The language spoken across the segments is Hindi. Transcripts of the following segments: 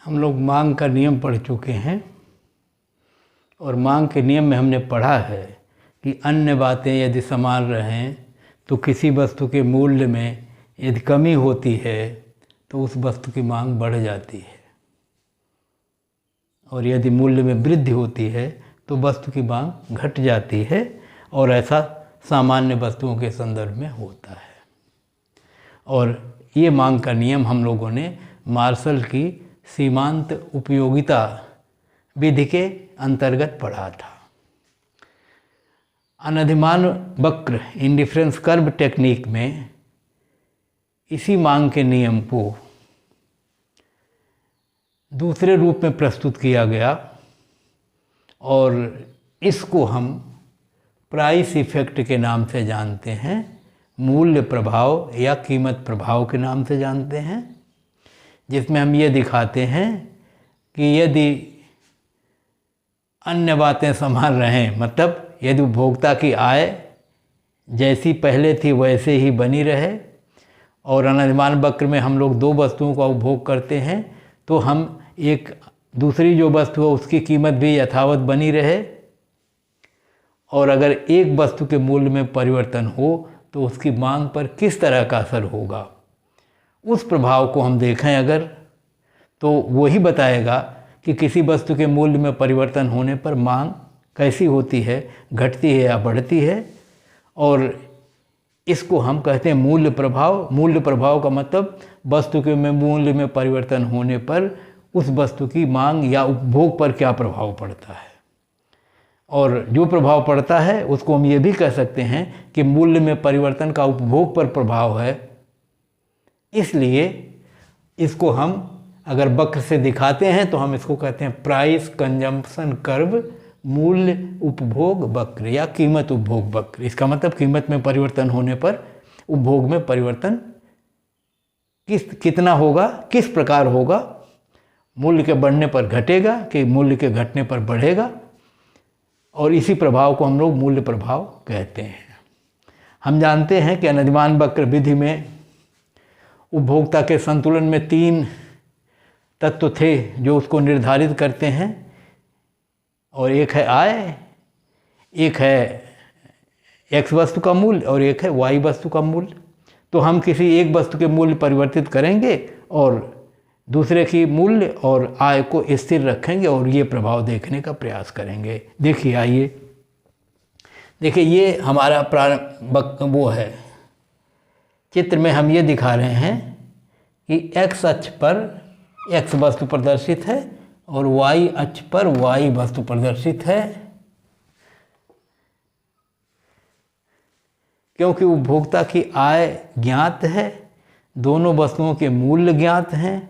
हम लोग मांग का नियम पढ़ चुके हैं और मांग के नियम में हमने पढ़ा है कि अन्य बातें यदि समान रहें तो किसी वस्तु के मूल्य में यदि कमी होती है तो उस वस्तु की मांग बढ़ जाती है, और यदि मूल्य में वृद्धि होती है तो वस्तु की मांग घट जाती है। और ऐसा सामान्य वस्तुओं के संदर्भ में होता है। और ये मांग का नियम हम लोगों ने मार्शल की सीमांत उपयोगिता विधि के अंतर्गत पढ़ा था। अनधिमान वक्र इंडिफरेंस कर्व टेक्निक में इसी मांग के नियम को दूसरे रूप में प्रस्तुत किया गया और इसको हम प्राइस इफेक्ट के नाम से जानते हैं, मूल्य प्रभाव या कीमत प्रभाव के नाम से जानते हैं, जिसमें हम ये दिखाते हैं कि यदि अन्य बातें समान रहें, मतलब यदि उपभोक्ता की आय जैसी पहले थी वैसे ही बनी रहे, और अनधिमान वक्र में हम लोग दो वस्तुओं का उपभोग करते हैं तो हम एक दूसरी जो वस्तु है उसकी कीमत भी यथावत बनी रहे, और अगर एक वस्तु के मूल्य में परिवर्तन हो तो उसकी मांग पर किस तरह का असर होगा, उस प्रभाव को हम देखें अगर, तो वही बताएगा कि किसी वस्तु के मूल्य में परिवर्तन होने पर मांग कैसी होती है, घटती है या बढ़ती है। और इसको हम कहते हैं मूल्य प्रभाव। मूल्य प्रभाव का मतलब वस्तु के मूल्य में परिवर्तन होने पर उस वस्तु की मांग या उपभोग पर क्या प्रभाव पड़ता है, और जो प्रभाव पड़ता है उसको हम ये भी कह सकते हैं कि मूल्य में परिवर्तन का उपभोग पर प्रभाव है। इसलिए इसको हम अगर वक्र से दिखाते हैं तो हम इसको कहते हैं प्राइस कंजम्पशन कर्व, मूल्य उपभोग वक्र या कीमत उपभोग वक्र। इसका मतलब कीमत में परिवर्तन होने पर उपभोग में परिवर्तन कितना होगा, किस प्रकार होगा, मूल्य के बढ़ने पर घटेगा कि मूल्य के घटने पर बढ़ेगा, और इसी प्रभाव को हम लोग मूल्य प्रभाव कहते हैं। हम जानते हैं कि अनधिमान वक्र विधि में उपभोक्ता के संतुलन में 3 तत्व थे जो उसको निर्धारित करते हैं, और एक है आय, एक है x वस्तु का मूल्य और एक है y वस्तु का मूल्य। तो हम किसी एक वस्तु के मूल्य परिवर्तित करेंगे और दूसरे की मूल्य और आय को स्थिर रखेंगे और ये प्रभाव देखने का प्रयास करेंगे। देखिए, आइए देखिए, ये हमारा वो है चित्र में हम ये दिखा रहे हैं कि x अक्ष पर x वस्तु प्रदर्शित है और y अक्ष पर y वस्तु प्रदर्शित है। क्योंकि उपभोक्ता की आय ज्ञात है, दोनों वस्तुओं के मूल्य ज्ञात हैं,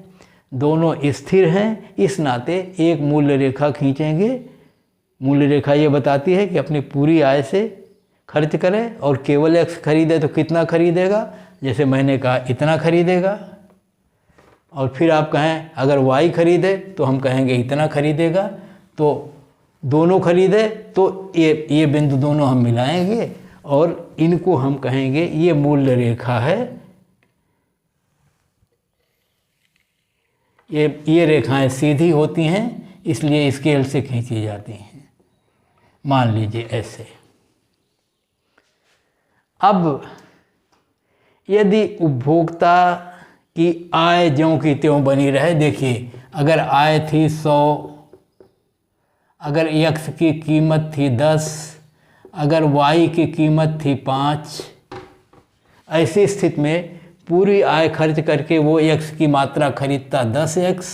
दोनों स्थिर हैं, इस नाते एक मूल्य रेखा खींचेंगे। मूल्य रेखा ये बताती है कि अपनी पूरी आय से खर्च करें, और केवल x खरीदे तो कितना खरीदेगा, जैसे मैंने कहा इतना खरीदेगा। और फिर आप कहें अगर y खरीदे तो हम कहेंगे इतना खरीदेगा। तो दोनों खरीदे तो ये बिंदु दोनों हम मिलाएंगे और इनको हम कहेंगे ये मूल्य रेखा है। ये रेखाएं सीधी होती हैं, इसलिए स्केल से खींची जाती हैं। मान लीजिए ऐसे। अब यदि उपभोक्ता की आय ज्यों की त्यों बनी रहे, देखिए अगर आय थी 100, अगर x की कीमत थी 10, अगर y की कीमत थी 5, ऐसी स्थिति में पूरी आय खर्च करके वो x की मात्रा खरीदता 10x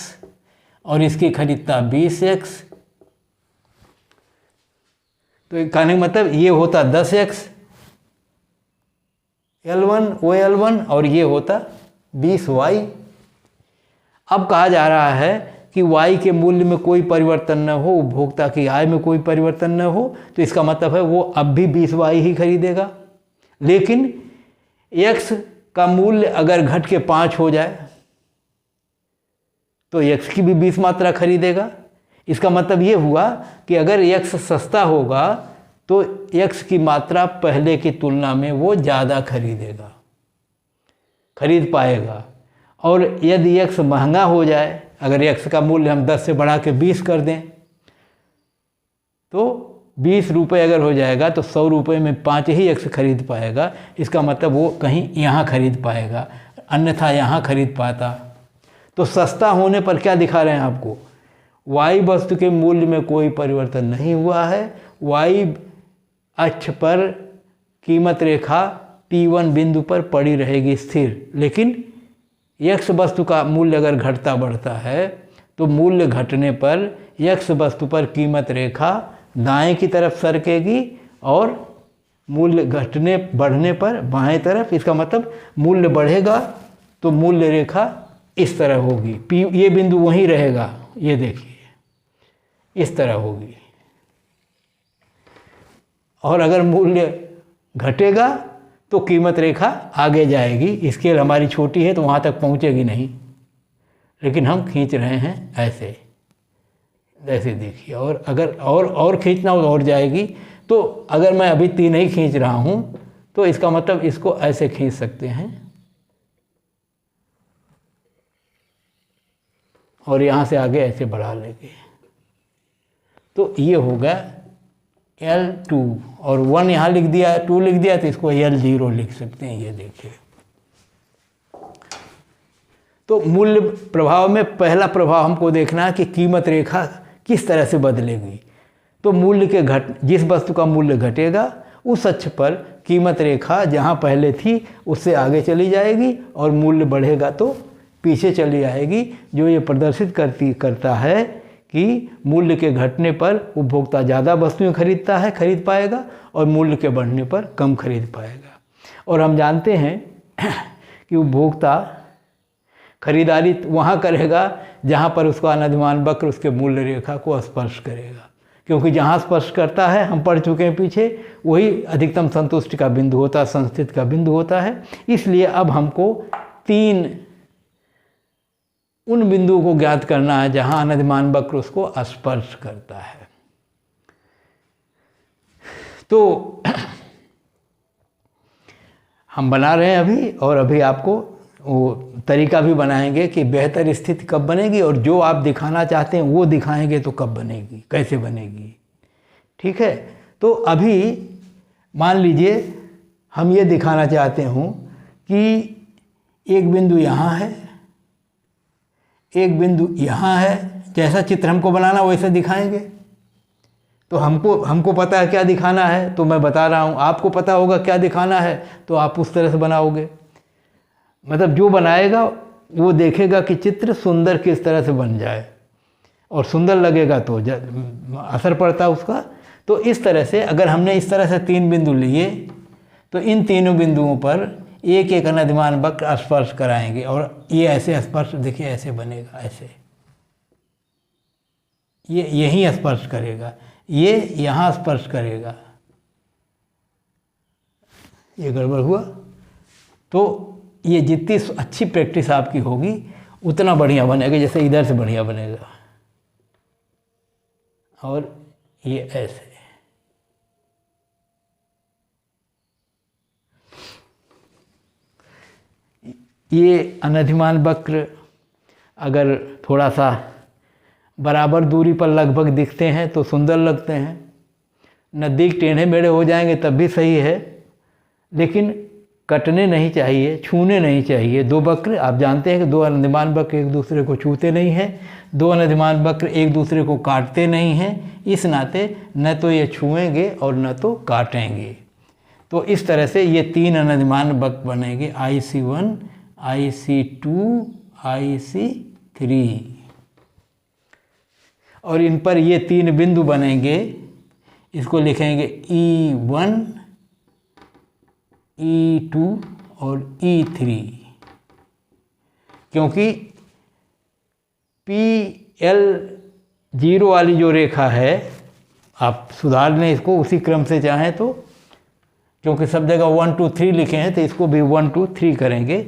और इसकी खरीदता 20x। तो कहने का मतलब ये होता 10x L1 OL1 और ये होता 20y। अब कहा जा रहा है कि y के मूल्य में कोई परिवर्तन न हो, उपभोक्ता की आय में कोई परिवर्तन न हो, तो इसका मतलब है वो अब भी 20y ही खरीदेगा। लेकिन x का मूल्य अगर घट के 5 हो जाए तो x की भी 20 मात्रा खरीदेगा। इसका मतलब ये हुआ कि अगर x सस्ता होगा तो x की मात्रा पहले की तुलना में वो ज़्यादा खरीद पाएगा, और यदि x महंगा हो जाए अगर x का मूल्य हम 10 से बढ़ा के 20 कर दें तो 20 रुपये अगर हो जाएगा तो 100 रुपये में 5 ही x खरीद पाएगा। इसका मतलब वो कहीं यहाँ खरीद पाएगा, अन्यथा यहाँ खरीद पाता। तो सस्ता होने पर क्या दिखा रहे हैं आपको, y वस्तु के मूल्य में कोई परिवर्तन नहीं हुआ है। y अक्ष पर कीमत रेखा P1 बिंदु पर पड़ी रहेगी स्थिर, लेकिन x वस्तु का मूल्य अगर घटता बढ़ता है तो मूल्य घटने पर x वस्तु पर कीमत रेखा दाएं की तरफ सरकेगी और मूल्य घटने बढ़ने पर बाएं तरफ। इसका मतलब मूल्य बढ़ेगा तो मूल्य रेखा इस तरह होगी, ये बिंदु वहीं रहेगा, ये देखिए इस तरह होगी। और अगर मूल्य घटेगा तो कीमत रेखा आगे जाएगी। स्केल हमारी छोटी है तो वहाँ तक पहुँचेगी नहीं, लेकिन हम खींच रहे हैं ऐसे, ऐसे देखिए। और अगर और खींचना हो तो और जाएगी। तो अगर मैं अभी 3 ही खींच रहा हूँ तो इसका मतलब इसको ऐसे खींच सकते हैं और यहाँ से आगे ऐसे बढ़ा लेंगे। तो ये होगा L2 और 1 यहाँ लिख दिया, 2 लिख दिया तो इसको L0 लिख सकते हैं, ये देखिए। तो मूल्य प्रभाव में पहला प्रभाव हमको देखना है कि कीमत रेखा किस तरह से बदलेगी। तो मूल्य के जिस वस्तु का मूल्य घटेगा उस अक्ष पर कीमत रेखा जहाँ पहले थी उससे आगे चली जाएगी और मूल्य बढ़ेगा तो पीछे चली आएगी, जो ये प्रदर्शित करता है कि मूल्य के घटने पर उपभोक्ता ज़्यादा वस्तुएं खरीद पाएगा और मूल्य के बढ़ने पर कम खरीद पाएगा। और हम जानते हैं कि उपभोक्ता खरीदारी वहाँ करेगा जहाँ पर उसका अनधिमान वक्र उसके मूल्य रेखा को स्पर्श करेगा, क्योंकि जहाँ स्पर्श करता है हम पढ़ चुके हैं पीछे, वही अधिकतम संतुष्टि का बिंदु होता है, संस्थित का बिंदु होता है। इसलिए अब हमको 3 उन बिंदुओं को ज्ञात करना है जहाँ अनधिमान वक्र उसको स्पर्श करता है। तो हम बना रहे हैं अभी, और अभी आपको वो तरीका भी बनाएंगे कि बेहतर स्थिति कब बनेगी और जो आप दिखाना चाहते हैं वो दिखाएंगे तो कब बनेगी, कैसे बनेगी। ठीक है। तो अभी मान लीजिए हम ये दिखाना चाहते हूँ कि एक बिंदु यहाँ है, एक बिंदु यहाँ है, जैसा चित्र हमको बनाना वैसे दिखाएंगे। तो हमको पता है क्या दिखाना है, तो मैं बता रहा हूँ, आपको पता होगा क्या दिखाना है तो आप उस तरह से बनाओगे। मतलब जो बनाएगा वो देखेगा कि चित्र सुंदर किस तरह से बन जाए, और सुंदर लगेगा तो असर पड़ता है उसका। तो इस तरह से अगर हमने इस तरह से 3 बिंदु लिए तो इन तीनों बिंदुओं पर एक एक अनधिमान वक्र स्पर्श कराएंगे, और ये ऐसे स्पर्श देखिए ऐसे बनेगा, ऐसे ये यहीं स्पर्श करेगा, ये यहाँ स्पर्श करेगा। ये गड़बड़ हुआ। तो ये जितनी अच्छी प्रैक्टिस आपकी होगी उतना बढ़िया बनेगा, जैसे इधर से बढ़िया बनेगा। और ये ऐसे, ये अनधिमान वक्र अगर थोड़ा सा बराबर दूरी पर लगभग दिखते हैं तो सुंदर लगते हैं, नज़दीक टेढ़े मेढ़े हो जाएंगे तब भी सही है, लेकिन कटने नहीं चाहिए, छूने नहीं चाहिए। 2 वक्र आप जानते हैं कि 2 अनधिमान वक्र एक दूसरे को छूते नहीं हैं, 2 अनधिमान वक्र एक दूसरे को काटते नहीं हैं। इस नाते न तो ये छुएंगे और न तो काटेंगे। तो इस तरह से ये 3 अनधिमान वक्र बनेंगे, IC1, IC2, IC3, और इन पर ये 3 बिंदु बनेंगे। इसको लिखेंगे E1, E2 और E3, क्योंकि PL0 वाली जो रेखा है, आप सुधार लें इसको उसी क्रम से चाहें तो, क्योंकि सब जगह 1 2 3 लिखे हैं तो इसको भी 1 2 3 करेंगे।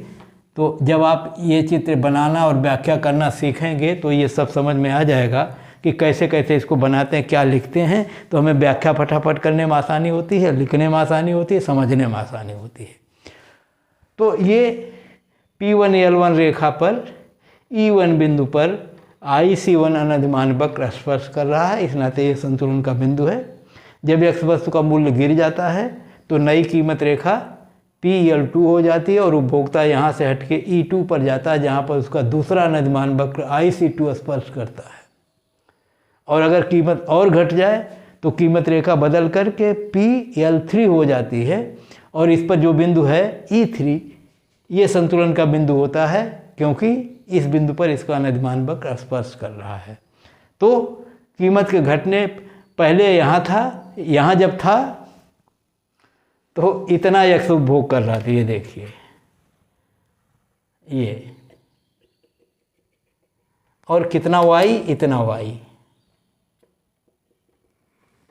तो जब आप ये चित्र बनाना और व्याख्या करना सीखेंगे तो ये सब समझ में आ जाएगा कि कैसे कैसे इसको बनाते हैं, क्या लिखते हैं। तो हमें व्याख्या फटाफट करने में आसानी होती है, लिखने में आसानी होती है, समझने में आसानी होती है। तो ये P1 L1 रेखा पर E1 बिंदु पर IC1 अनधिमान वक्र स्पर्श कर रहा है, इस नाते ये संतुलन का बिंदु है। जब x वस्तु का मूल्य गिर जाता है तो नई कीमत रेखा PL2 हो जाती है और उपभोक्ता यहाँ से हटके E2 पर जाता है, जहाँ पर उसका दूसरा अनधिमान वक्र IC2 स्पर्श करता है। और अगर कीमत और घट जाए तो कीमत रेखा बदल करके PL3 हो जाती है और इस पर जो बिंदु है E3, ये संतुलन का बिंदु होता है, क्योंकि इस बिंदु पर इसका अनधिमान वक्र स्पर्श कर रहा है। तो कीमत के घटने पहले यहाँ था, यहाँ जब था तो इतना x उपभोग कर रहा था, ये देखिए ये, और कितना y, इतना y,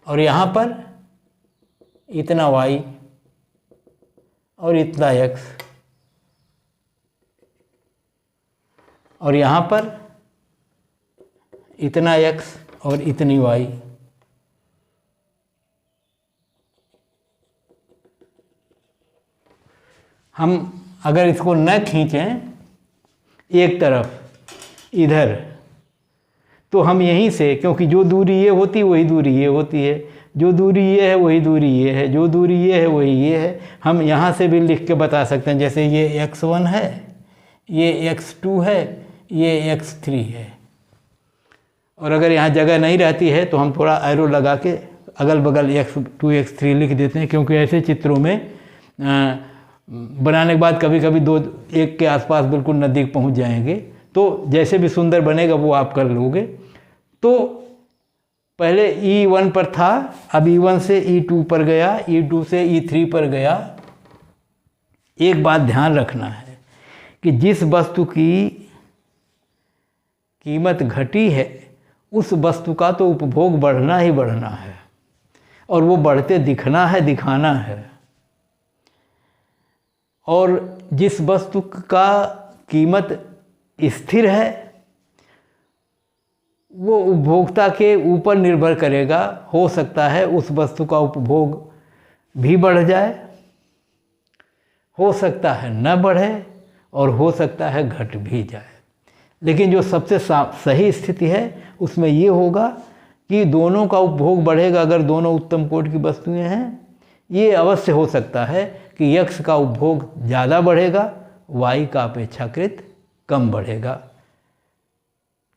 और यहाँ पर इतना y और इतना x, और यहाँ पर इतना x और इतनी y। हम अगर इसको न खींचें एक तरफ इधर, तो हम यहीं से, क्योंकि जो दूरी ये होती वही दूरी ये होती है, जो दूरी ये है वही दूरी ये है, जो दूरी ये है वही ये है, हम यहाँ से भी लिख के बता सकते हैं। जैसे ये x1 है, ये x2 है, ये x3 है। और अगर यहाँ जगह नहीं रहती है तो हम थोड़ा एरो लगा के अगल बगल x2 x3 लिख देते हैं, क्योंकि ऐसे चित्रों में बनाने के बाद कभी कभी दो एक के आसपास बिल्कुल नज़दीक पहुंच जाएंगे, तो जैसे भी सुंदर बनेगा वो आप कर लोगे। तो पहले E1 पर था, अब E1 से E2 पर गया, E2 से E3 पर गया। एक बात ध्यान रखना है कि जिस वस्तु की कीमत घटी है उस वस्तु का तो उपभोग बढ़ना ही बढ़ना है, और वो बढ़ते दिखना है, दिखाना है। और जिस वस्तु का कीमत स्थिर है वो उपभोक्ता के ऊपर निर्भर करेगा। हो सकता है उस वस्तु का उपभोग भी बढ़ जाए, हो सकता है न बढ़े, और हो सकता है घट भी जाए। लेकिन जो सबसे सही स्थिति है उसमें ये होगा कि दोनों का उपभोग बढ़ेगा। अगर दोनों उत्तम कोटि की वस्तुएं हैं, ये अवश्य हो सकता है कि x का उपभोग ज़्यादा बढ़ेगा, y का अपेक्षाकृत कम बढ़ेगा।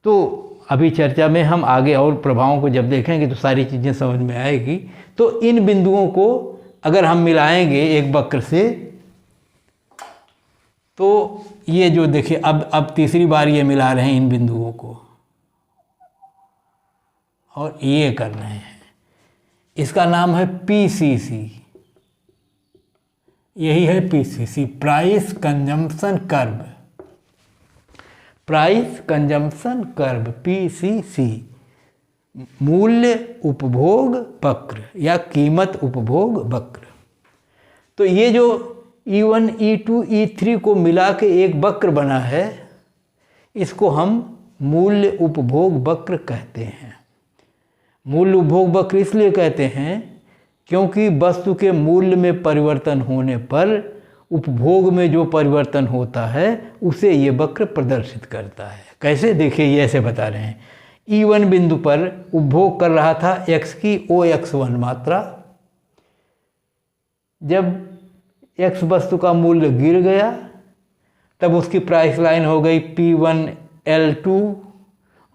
तो अभी चर्चा में हम आगे और प्रभावों को जब देखेंगे तो सारी चीज़ें समझ में आएगी। तो इन बिंदुओं को अगर हम मिलाएंगे एक वक्र से, तो ये जो देखिए अब तीसरी बार ये मिला रहे हैं इन बिंदुओं को, और ये कर रहे हैं। इसका नाम है PCC, यही है PCC, price consumption curve, price consumption curve, PCC, मूल्य उपभोग वक्र या कीमत उपभोग वक्र। तो ये जो E1, E2, E3 को मिला के एक वक्र बना है, इसको हम मूल्य उपभोग वक्र कहते हैं। मूल्य उपभोग वक्र इसलिए कहते हैं क्योंकि वस्तु के मूल्य में परिवर्तन होने पर उपभोग में जो परिवर्तन होता है उसे ये वक्र प्रदर्शित करता है। कैसे, देखिए ये ऐसे बता रहे हैं। E1 बिंदु पर उपभोग कर रहा था x की OX1 मात्रा। जब x वस्तु का मूल्य गिर गया तब उसकी प्राइस लाइन हो गई P1L2,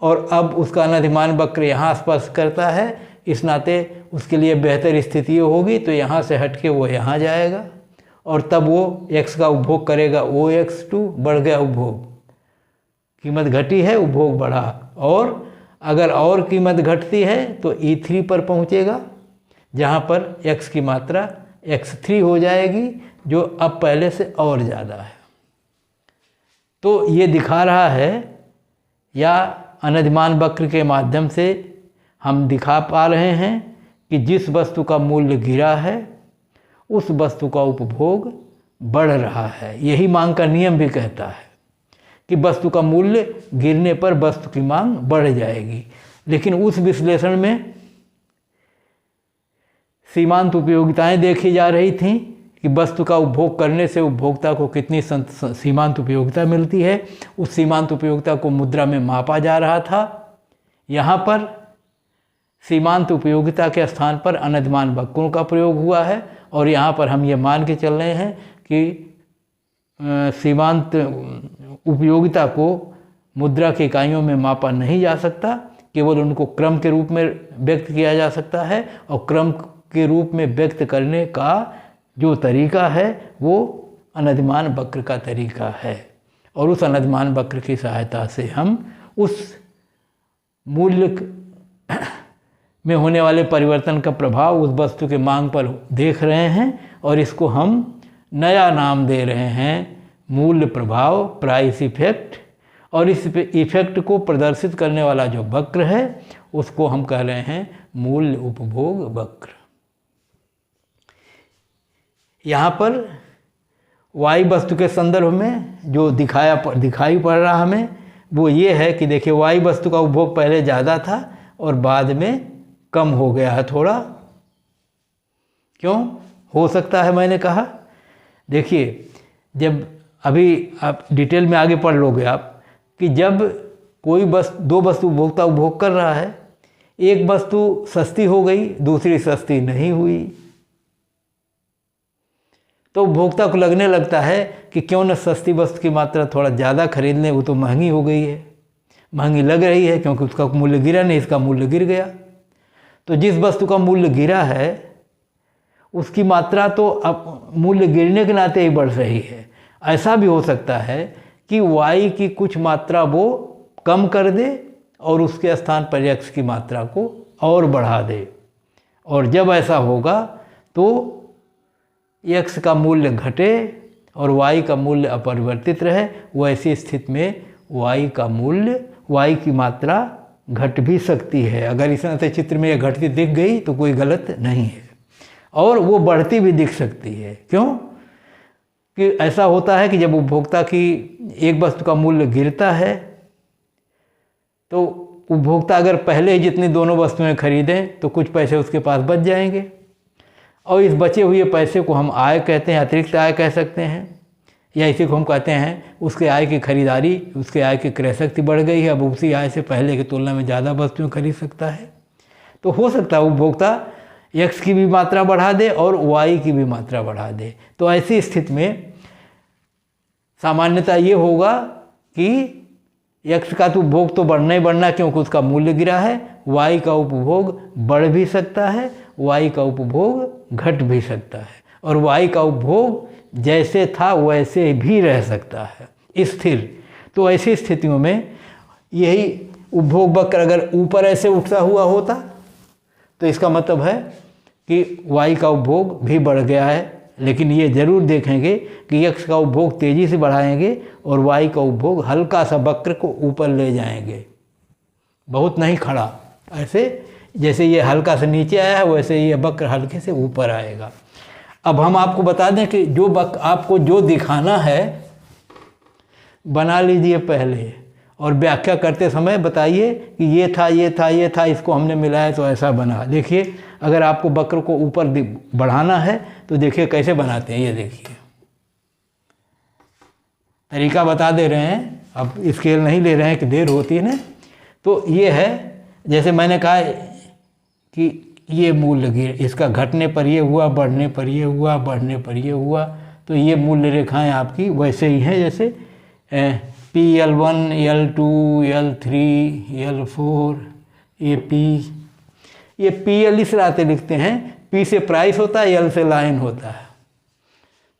और अब उसका अनधिमान वक्र यहाँ स्पर्श करता है, इस नाते उसके लिए बेहतर स्थिति होगी, तो यहाँ से हटके वो यहाँ जाएगा और तब वो x का उपभोग करेगा OX2, बढ़ गया उपभोग, कीमत घटी है उपभोग बढ़ा। और अगर और कीमत घटती है तो E3 पर पहुँचेगा, जहाँ पर x की मात्रा x3 हो जाएगी, जो अब पहले से और ज़्यादा है। तो ये दिखा रहा है, या अनधिमान वक्र के माध्यम से हम दिखा पा रहे हैं कि जिस वस्तु का मूल्य गिरा है उस वस्तु का उपभोग बढ़ रहा है। यही मांग का नियम भी कहता है कि वस्तु का मूल्य गिरने पर वस्तु की मांग बढ़ जाएगी। लेकिन उस विश्लेषण में सीमांत उपयोगिताएं देखी जा रही थीं कि वस्तु का उपभोग करने से उपभोक्ता को कितनी सीमांत उपयोगिता मिलती है, उस सीमांत उपयोगिता को मुद्रा में मापा जा रहा था। यहाँ पर सीमांत उपयोगिता के स्थान पर अनधिमान वक्रों का प्रयोग हुआ है और यहाँ पर हम ये मान के चल रहे हैं कि सीमांत उपयोगिता को मुद्रा की इकाइयों में मापा नहीं जा सकता, केवल उनको क्रम के रूप में व्यक्त किया जा सकता है और क्रम के रूप में व्यक्त करने का जो तरीका है वो अनधिमान वक्र का तरीका है और उस अनधिमान वक्र की सहायता से हम उस मूल्य में होने वाले परिवर्तन का प्रभाव उस वस्तु के मांग पर देख रहे हैं और इसको हम नया नाम दे रहे हैं मूल्य प्रभाव, प्राइस इफेक्ट। और इस इफेक्ट को प्रदर्शित करने वाला जो वक्र है उसको हम कह रहे हैं मूल्य उपभोग वक्र। यहाँ पर वाई वस्तु के संदर्भ में जो दिखाई पड़ रहा हमें वो ये है कि देखिए वाई वस्तु का उपभोग पहले ज़्यादा था और बाद में कम हो गया है थोड़ा। क्यों हो सकता है? मैंने कहा देखिए, जब अभी आप डिटेल में आगे पढ़ लोगे आप कि जब कोई दो वस्तु उपभोक्ता उपभोग कर रहा है, एक वस्तु सस्ती हो गई, दूसरी सस्ती नहीं हुई, तो उपभोक्ता को लगने लगता है कि क्यों न सस्ती वस्तु की मात्रा थोड़ा ज़्यादा खरीद लें, वो तो महंगी हो गई है, महंगी लग रही है क्योंकि उसका मूल्य गिरा नहीं, इसका मूल्य गिर गया। तो जिस वस्तु का मूल्य गिरा है उसकी मात्रा तो अब मूल्य गिरने के नाते ही बढ़ रही है। ऐसा भी हो सकता है कि वाई की कुछ मात्रा वो कम कर दे और उसके स्थान पर एक्स की मात्रा को और बढ़ा दे, और जब ऐसा होगा तो एक्स का मूल्य घटे और वाई का मूल्य अपरिवर्तित रहे। वैसी स्थिति में वाई की मात्रा घट भी सकती है। अगर इस तरह से चित्र में ये घटती दिख गई तो कोई गलत नहीं है, और वो बढ़ती भी दिख सकती है। क्यों कि ऐसा होता है कि जब उपभोक्ता की एक वस्तु का मूल्य गिरता है तो उपभोक्ता अगर पहले ही जितनी दोनों वस्तुएं खरीदें तो कुछ पैसे उसके पास बच जाएंगे, और इस बचे हुए पैसे को हम आय कहते हैं, अतिरिक्त आय कह सकते हैं, या इसी को हम कहते हैं उसके आय की खरीदारी, उसके आय की क्रय शक्ति बढ़ गई है, अब उसी आय से पहले की तुलना में ज़्यादा वस्तुएं खरीद सकता है। तो हो सकता है उपभोक्ता एक्स की भी मात्रा बढ़ा दे और वाई की भी मात्रा बढ़ा दे। तो ऐसी स्थिति में सामान्यतः ये होगा कि एक्स का तो उपभोग तो बढ़ना ही बढ़ना क्योंकि उसका मूल्य गिरा है, वाई का उपभोग बढ़ भी सकता है, वाई का उपभोग घट भी सकता है, और वाई का उपभोग जैसे था वैसे भी रह सकता है स्थिर। तो ऐसी स्थितियों में यही उपभोग वक्र अगर ऊपर ऐसे उठता हुआ होता तो इसका मतलब है कि वाई का उपभोग भी बढ़ गया है, लेकिन ये ज़रूर देखेंगे कि एक्स का उपभोग तेज़ी से बढ़ाएंगे और वाई का उपभोग हल्का सा वक्र को ऊपर ले जाएंगे, बहुत नहीं खड़ा, ऐसे जैसे ये हल्का से नीचे आया है वैसे ये वक्र हल्के से ऊपर आएगा। अब हम आपको बता दें कि जो वक्र आपको जो दिखाना है बना लीजिए पहले, और व्याख्या करते समय बताइए कि ये था ये था ये था, इसको हमने मिलाया तो ऐसा बना। देखिए अगर आपको वक्र को ऊपर बढ़ाना है तो देखिए कैसे बनाते हैं, ये देखिए तरीका बता दे रहे हैं, अब स्केल नहीं ले रहे हैं कि देर होती है ना। तो ये है, जैसे मैंने कहा कि ये मूल्य गिर, इसका घटने पर ये हुआ, बढ़ने पर ये हुआ, बढ़ने पर ये हुआ, तो ये मूल्य रेखाएं आपकी वैसे ही हैं जैसे PL1, L2, L3, L4, ये PL इस राते लिखते हैं, P से प्राइस होता है, L से लाइन होता है।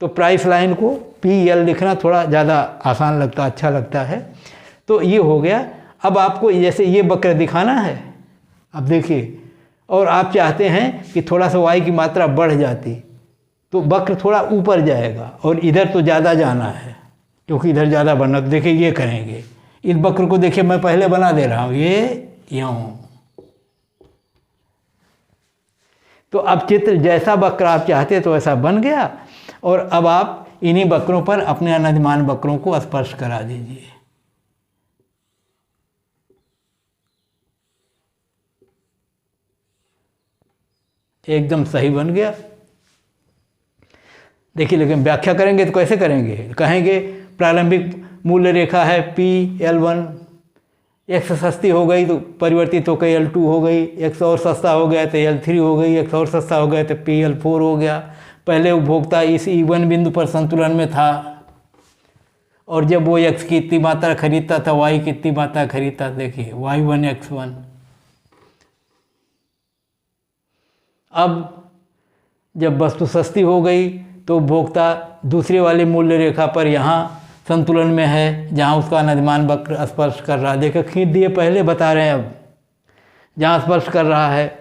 तो प्राइस लाइन को PL लिखना थोड़ा ज़्यादा आसान लगता, अच्छा लगता है। तो ये हो गया। अब आपको जैसे ये वक्र दिखाना है, अब देखिए, और आप चाहते हैं कि थोड़ा सा वाई की मात्रा बढ़ जाती तो वक्र थोड़ा ऊपर जाएगा, और इधर तो ज़्यादा जाना है क्योंकि इधर ज़्यादा बढ़ना। तो देखिए ये करेंगे, इस वक्र को देखिए मैं पहले बना दे रहा हूँ, ये यूँ। तो अब चित्र जैसा वक्र आप चाहते तो ऐसा बन गया, और अब आप इन्हीं वक्रों पर अपने अनधिमान वक्रों को स्पर्श करा दीजिए। एकदम सही बन गया। देखिए, लेकिन व्याख्या करेंगे तो कैसे करेंगे? कहेंगे प्रारंभिक मूल्य रेखा है PL1, एक्स सस्ती हो गई तो परिवर्तित होकर L2 हो गई, एक्स और सस्ता हो गया तो L3 हो गई, एक्स और सस्ता हो गया तो PL4 हो गया। पहले उपभोक्ता इस E1 बिंदु पर संतुलन में था, और जब वो x की इतनी मात्रा खरीदता था, y की इतनी मात्रा खरीदता, देखिए y1 x1। अब जब वस्तु सस्ती हो गई तो उपभोक्ता दूसरे वाले मूल्य रेखा पर यहाँ संतुलन में है, जहाँ उसका नदिमान वक्र स्पर्श कर रहा है। देखो खींच दिए, पहले बता रहे हैं, अब जहाँ स्पर्श कर रहा है,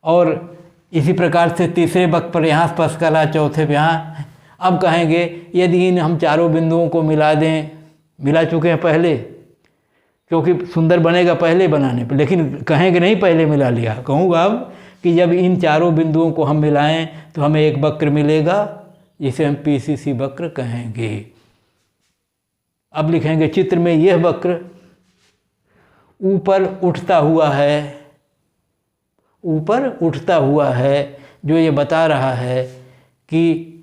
और इसी प्रकार से तीसरे वक्र पर यहाँ स्पर्श कर रहा है, चौथे पे यहाँ। अब कहेंगे यदि इन हम चारों बिंदुओं को मिला दें, मिला चुके हैं पहले, क्योंकि सुंदर बनेगा पहले बनाने पर, लेकिन कहेंगे नहीं पहले मिला लिया। कहूँगा अब कि जब इन चारों बिंदुओं को हम मिलाएं तो हमें एक वक्र मिलेगा, जिसे हम PCC वक्र कहेंगे। अब लिखेंगे चित्र में यह वक्र ऊपर उठता हुआ है, ऊपर उठता हुआ है, जो ये बता रहा है कि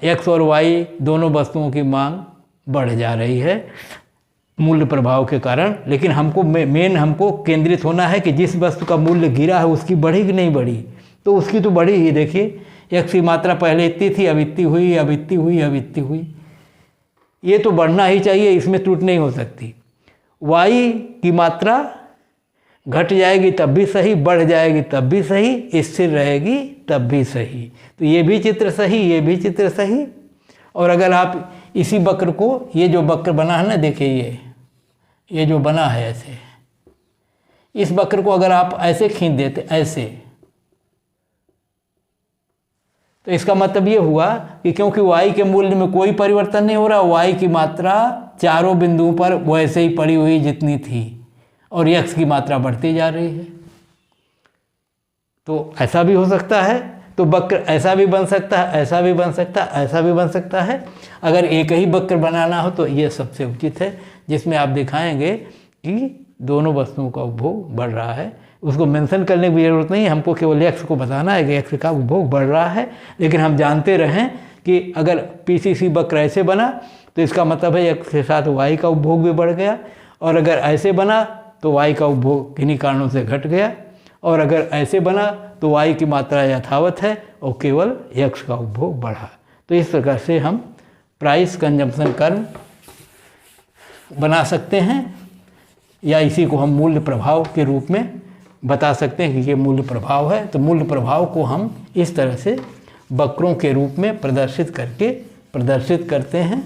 x और y दोनों वस्तुओं की मांग बढ़ जा रही है मूल्य प्रभाव के कारण। लेकिन हमको मेन हमको केंद्रित होना है कि जिस वस्तु का मूल्य गिरा है उसकी बढ़ी कि नहीं बढ़ी, तो उसकी तो बढ़ी ही। देखिए x की मात्रा पहले इतनी थी, अब इतनी हुई, अब इतनी हुई, अब इतनी हुई, ये तो बढ़ना ही चाहिए, इसमें त्रुटि नहीं हो सकती। y की मात्रा घट जाएगी तब भी सही, बढ़ जाएगी तब भी सही, स्थिर रहेगी तब भी सही। तो ये भी चित्र सही, ये भी चित्र सही। और अगर आप इसी वक्र को, ये जो वक्र बना है ना, देखिए ये जो बना है ऐसे, इस वक्र को अगर आप ऐसे खींच देते, ऐसे, तो इसका मतलब ये हुआ कि क्योंकि y के मूल्य में कोई परिवर्तन नहीं हो रहा, y की मात्रा चारों बिंदुओं पर वैसे ही पड़ी हुई जितनी थी, और x की मात्रा बढ़ती जा रही है। तो ऐसा भी हो सकता है, तो वक्र ऐसा भी बन सकता है, ऐसा भी बन सकता है, ऐसा भी बन सकता है। अगर एक ही वक्र बनाना हो तो ये सबसे उचित है, जिसमें आप दिखाएंगे कि दोनों वस्तुओं का उपभोग बढ़ रहा है। उसको मेंशन करने की जरूरत नहीं है, हमको केवल x को बताना है कि x का उपभोग बढ़ रहा है। लेकिन हम जानते रहें कि अगर PCC वक्र ऐसे बना तो इसका मतलब है x के साथ y का उपभोग भी बढ़ गया, और अगर ऐसे बना तो y का उपभोग किन्हीं कारणों से घट गया, और अगर ऐसे बना तो y की मात्रा यथावत है और केवल x का उपभोग बढ़ा। तो इस प्रकार से हम प्राइस कंजम्पशन कर्व बना सकते हैं, या इसी को हम मूल्य प्रभाव के रूप में बता सकते हैं कि ये मूल्य प्रभाव है। तो मूल्य प्रभाव को हम इस तरह से वक्रों के रूप में प्रदर्शित करते हैं,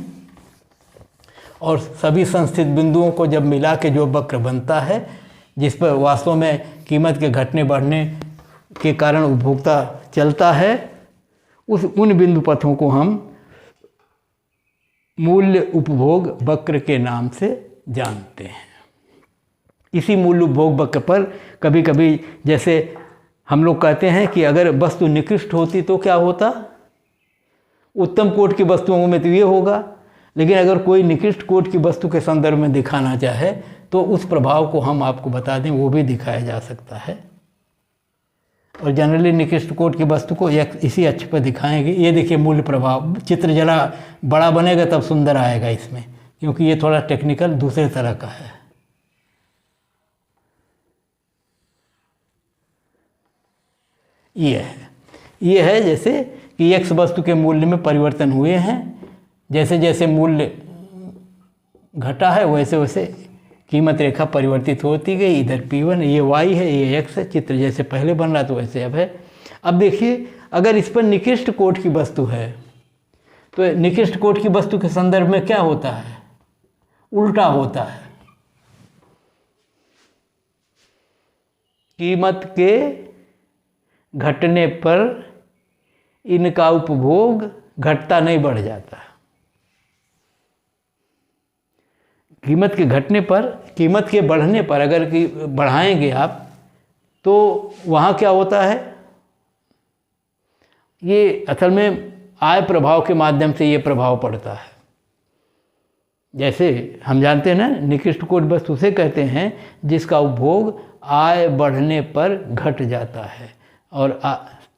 और सभी संस्थित बिंदुओं को जब मिला के जो वक्र बनता है, जिस पर वास्तव में कीमत के घटने बढ़ने के कारण उपभोक्ता चलता है, उन बिंदु पथों को हम मूल्य उपभोग वक्र के नाम से जानते हैं। इसी मूल्य उपभोग वक्र पर कभी कभी, जैसे हम लोग कहते हैं कि अगर वस्तु निकृष्ट होती तो क्या होता, उत्तम कोटि की वस्तुओं में तो ये होगा, लेकिन अगर कोई निकृष्ट कोटि की वस्तु के संदर्भ में दिखाना चाहे तो उस प्रभाव को हम आपको बता दें, वो भी दिखाया जा सकता है। और जनरली निकृष्ट कोटि की वस्तु को इसी अक्ष पर दिखाएंगे। ये देखिए मूल्य प्रभाव, चित्र जरा बड़ा बनेगा तब सुंदर आएगा इसमें, क्योंकि ये थोड़ा टेक्निकल दूसरे तरह का है। ये है जैसे कि x वस्तु के मूल्य में परिवर्तन हुए हैं, जैसे जैसे मूल्य घटा है वैसे वैसे कीमत रेखा परिवर्तित होती गई। इधर P1, ये y है, ये x है। चित्र जैसे पहले बन रहा तो वैसे अब है। अब देखिए, अगर इस पर निकृष्ट कोटि की वस्तु है तो निकृष्ट कोटि की वस्तु के संदर्भ में क्या होता है, उल्टा होता है। कीमत के घटने पर इनका उपभोग घटता नहीं, बढ़ जाता। कीमत के घटने पर, कीमत के बढ़ने पर अगर बढ़ाएंगे आप तो वहाँ क्या होता है, ये असल में आय प्रभाव के माध्यम से ये प्रभाव पड़ता है। जैसे हम जानते हैं ना, निकृष्ट कोटि वस्तु उसे कहते हैं जिसका उपभोग आय बढ़ने पर घट जाता है, और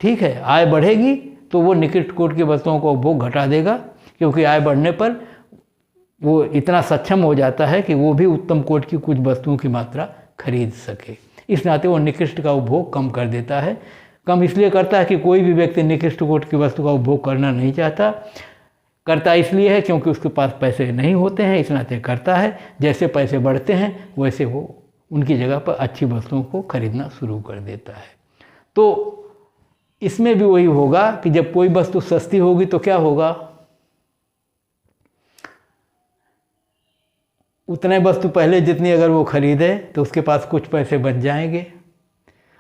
ठीक है, आय बढ़ेगी तो वो निकृष्ट कोटि की वस्तुओं का उपभोग घटा देगा, क्योंकि आय बढ़ने पर वो इतना सक्षम हो जाता है कि वो भी उत्तम कोटि की कुछ वस्तुओं की मात्रा खरीद सके। इस नाते वो निकृष्ट का उपभोग कम कर देता है। कम इसलिए करता है कि कोई भी व्यक्ति निकृष्ट कोटि की वस्तु का उपभोग करना नहीं चाहता। करता इसलिए है क्योंकि उसके पास पैसे नहीं होते हैं, इस नाते करता है। जैसे पैसे बढ़ते हैं वैसे वो उनकी जगह पर अच्छी वस्तुओं को खरीदना शुरू कर देता है। तो इसमें भी वही होगा कि जब कोई वस्तु सस्ती होगी तो क्या होगा, उतने वस्तु पहले जितनी अगर वो खरीदे तो उसके पास कुछ पैसे बच जाएंगे,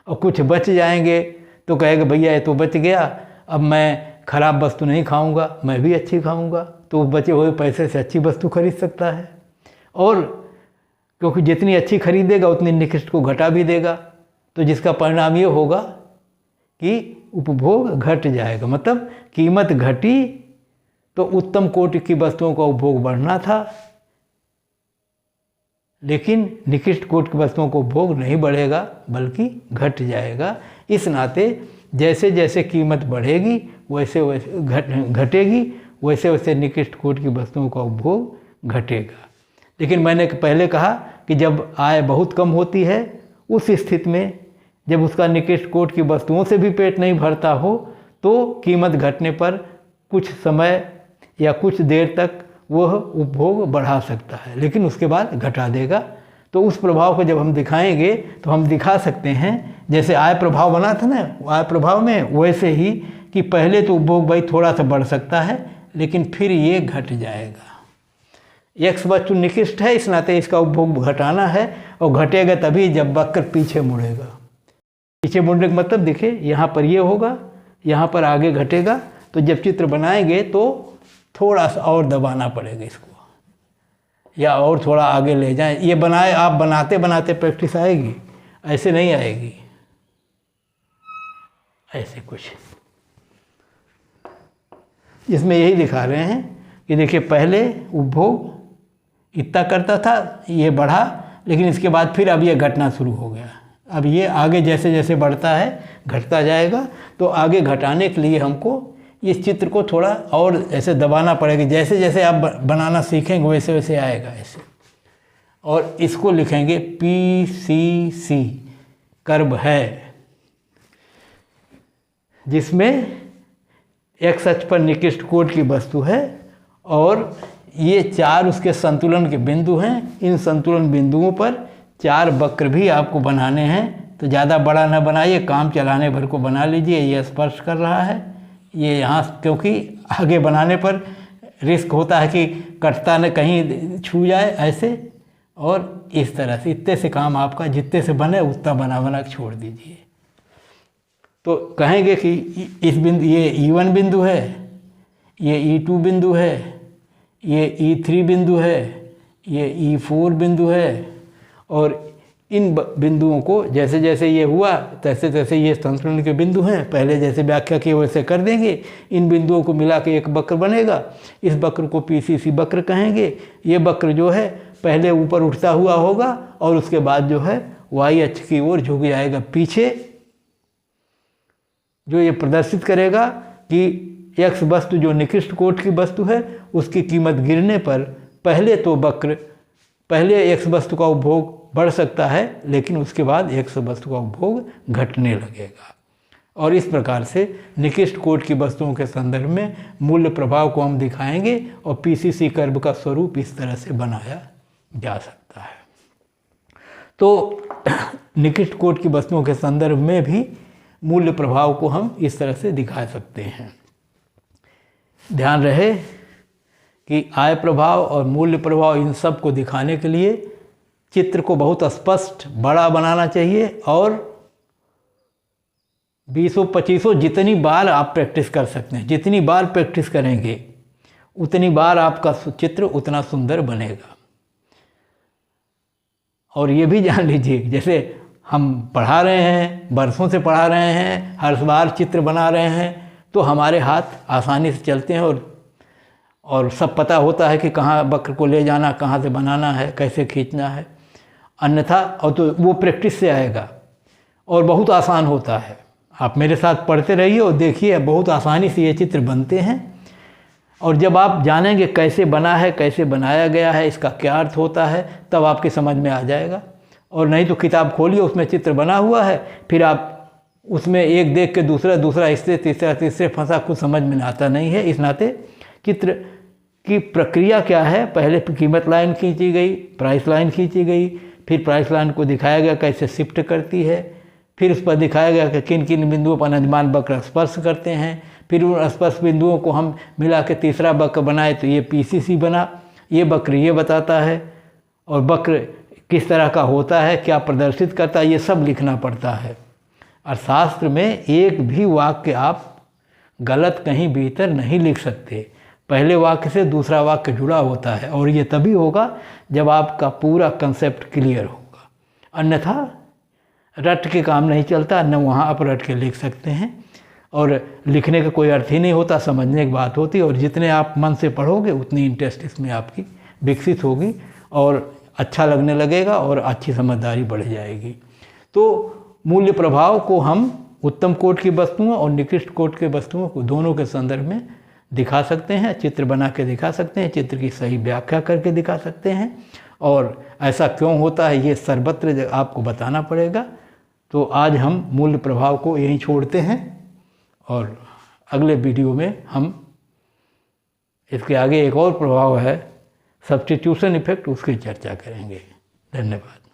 और कुछ बच जाएंगे तो कहेगा भैया ये तो बच गया, अब मैं ख़राब वस्तु नहीं खाऊंगा, मैं भी अच्छी खाऊंगा। तो बचे हुए पैसे से अच्छी वस्तु खरीद सकता है, और क्योंकि जितनी अच्छी खरीदेगा उतनी निकृष्ट को घटा भी देगा। तो जिसका परिणाम ये होगा कि उपभोग घट जाएगा, मतलब कीमत घटी तो उत्तम कोटि की वस्तुओं का उपभोग बढ़ना था, लेकिन निकृष्ट कोटि की वस्तुओं को उपभोग नहीं बढ़ेगा बल्कि घट जाएगा। इस नाते जैसे जैसे कीमत बढ़ेगी वैसे वैसे घटेगी, वैसे वैसे निकृष्ट कोटि की वस्तुओं का उपभोग घटेगा। लेकिन मैंने पहले कहा कि जब आय बहुत कम होती है, उस स्थिति में जब उसका निकृष्ट कोटि की वस्तुओं से भी पेट नहीं भरता हो, तो कीमत घटने पर कुछ समय या कुछ देर तक वह उपभोग बढ़ा सकता है, लेकिन उसके बाद घटा देगा। तो उस प्रभाव को जब हम दिखाएंगे तो हम दिखा सकते हैं, जैसे आय प्रभाव बना था ना, आय प्रभाव में वैसे ही कि पहले तो उपभोग भाई थोड़ा सा बढ़ सकता है, लेकिन फिर ये घट जाएगा। एक्स वस्तु निकृष्ट है, इस नाते इसका उपभोग घटाना है, और घटेगा तभी जब वक्र पीछे मुड़ेगा। पीछे मुड़ने का मतलब देखिए, यहाँ पर ये होगा, यहाँ पर आगे घटेगा। तो जब चित्र बनाएंगे तो थोड़ा सा और दबाना पड़ेगा इसको, या और थोड़ा आगे ले जाएं। ये बनाए, आप बनाते बनाते प्रैक्टिस आएगी, ऐसे नहीं आएगी, ऐसे कुछ। इसमें यही दिखा रहे हैं कि देखिए पहले उपभोग इतना करता था, ये बढ़ा, लेकिन इसके बाद फिर अब ये घटना शुरू हो गया। अब ये आगे जैसे जैसे बढ़ता है घटता जाएगा। तो आगे घटाने के लिए हमको इस चित्र को थोड़ा और ऐसे दबाना पड़ेगा। जैसे जैसे आप बनाना सीखेंगे वैसे वैसे आएगा ऐसे। और इसको लिखेंगे PCC कर्व है, जिसमें एक्स अक्ष पर निकृष्ट कोटि की वस्तु है, और ये 4 उसके संतुलन के बिंदु हैं। इन संतुलन बिंदुओं पर 4 वक्र भी आपको बनाने हैं। तो ज़्यादा बड़ा ना बनाइए, काम चलाने भर को बना लीजिए। ये स्पर्श कर रहा है, ये यहाँ, क्योंकि आगे बनाने पर रिस्क होता है कि कटता न कहीं छू जाए ऐसे। और इस तरह से इतने से काम आपका जितने से बने उतना बना बना के छोड़ दीजिए। तो कहेंगे कि इस बिंदु, ये E1 बिंदु है, ये E2 बिंदु है, ये E3 बिंदु है, ये E4 बिंदु है। और इन बिंदुओं को जैसे जैसे ये हुआ तैसे तैसे ये संतुलन के बिंदु हैं, पहले जैसे व्याख्या की वैसे कर देंगे। इन बिंदुओं को मिला के एक वक्र बनेगा। इस वक्र को PCC वक्र कहेंगे। ये वक्र जो है पहले ऊपर उठता हुआ होगा, और उसके बाद जो है Y अक्ष की ओर झुक जाएगा पीछे, जो ये प्रदर्शित करेगा कि एक्स वस्तु जो निकृष्ट कोटि की वस्तु है उसकी कीमत गिरने पर पहले तो वक्र, पहले एक्स वस्तु का उपभोग बढ़ सकता है, लेकिन उसके बाद एक्स वस्तु का उपभोग घटने लगेगा। और इस प्रकार से निकृष्ट कोटि की वस्तुओं के संदर्भ में मूल्य प्रभाव को हम दिखाएंगे, और PCC कर्व का स्वरूप इस तरह से बनाया जा सकता है। तो निकृष्ट कोटि की वस्तुओं के संदर्भ में भी मूल्य प्रभाव को हम इस तरह से दिखा सकते हैं। ध्यान रहे कि आय प्रभाव और मूल्य प्रभाव, इन सब को दिखाने के लिए चित्र को बहुत स्पष्ट बड़ा बनाना चाहिए, और 20-25 जितनी बार आप प्रैक्टिस कर सकते हैं, जितनी बार प्रैक्टिस करेंगे उतनी बार आपका चित्र उतना सुंदर बनेगा। और ये भी जान लीजिए, जैसे हम पढ़ा रहे हैं, बरसों से पढ़ा रहे हैं, हर बार चित्र बना रहे हैं, तो हमारे हाथ आसानी से चलते हैं, और सब पता होता है कि कहाँ वक्र को ले जाना, कहाँ से बनाना है, कैसे खींचना है। अन्यथा और तो वो प्रैक्टिस से आएगा, और बहुत आसान होता है। आप मेरे साथ पढ़ते रहिए और देखिए, बहुत आसानी से ये चित्र बनते हैं। और जब आप जानेंगे कैसे बना है, कैसे बनाया गया है, इसका क्या अर्थ होता है, तब आपकी समझ में आ जाएगा। और नहीं तो किताब खोलिए, उसमें चित्र बना हुआ है, फिर आप उसमें एक देख के दूसरा, दूसरा इससे, तीसरा तीसरे फंसा, कुछ समझ में आता नहीं है। इस नाते चित्र की प्रक्रिया क्या है, पहले कीमत लाइन खींची गई, प्राइस लाइन खींची गई, फिर प्राइस लाइन को दिखाया गया कैसे शिफ्ट करती है, फिर उस पर दिखाया गया कि किन किन बिंदुओं पर अनुमान वक्र स्पर्श करते हैं, फिर उन स्पर्श बिंदुओं को हम मिला के तीसरा वक्र बनाए तो ये पीसीसी बना। ये वक्र ये बताता है, और वक्र किस तरह का होता है, क्या प्रदर्शित करता है, ये सब लिखना पड़ता है। और शास्त्र में एक भी वाक्य आप गलत कहीं भीतर नहीं लिख सकते। पहले वाक्य से दूसरा वाक्य जुड़ा होता है, और ये तभी होगा जब आपका पूरा कंसेप्ट क्लियर होगा। अन्यथा रट के काम नहीं चलता, न वहाँ आप रट के लिख सकते हैं, और लिखने का कोई अर्थ ही नहीं होता, समझने की बात होती है। और जितने आप मन से पढ़ोगे उतनी इंटरेस्ट इसमें आपकी विकसित होगी और अच्छा लगने लगेगा और अच्छी समझदारी बढ़ जाएगी। तो मूल्य प्रभाव को हम उत्तम कोटि की वस्तुओं और निकृष्ट कोटि के वस्तुओं को दोनों के संदर्भ में दिखा सकते हैं, चित्र बना के दिखा सकते हैं, चित्र की सही व्याख्या करके दिखा सकते हैं, और ऐसा क्यों होता है ये सर्वत्र आपको बताना पड़ेगा। तो आज हम मूल्य प्रभाव को यहीं छोड़ते हैं, और अगले वीडियो में हम इसके आगे एक और प्रभाव है सब्स्टिट्यूशन इफेक्ट, उसकी चर्चा करेंगे। धन्यवाद।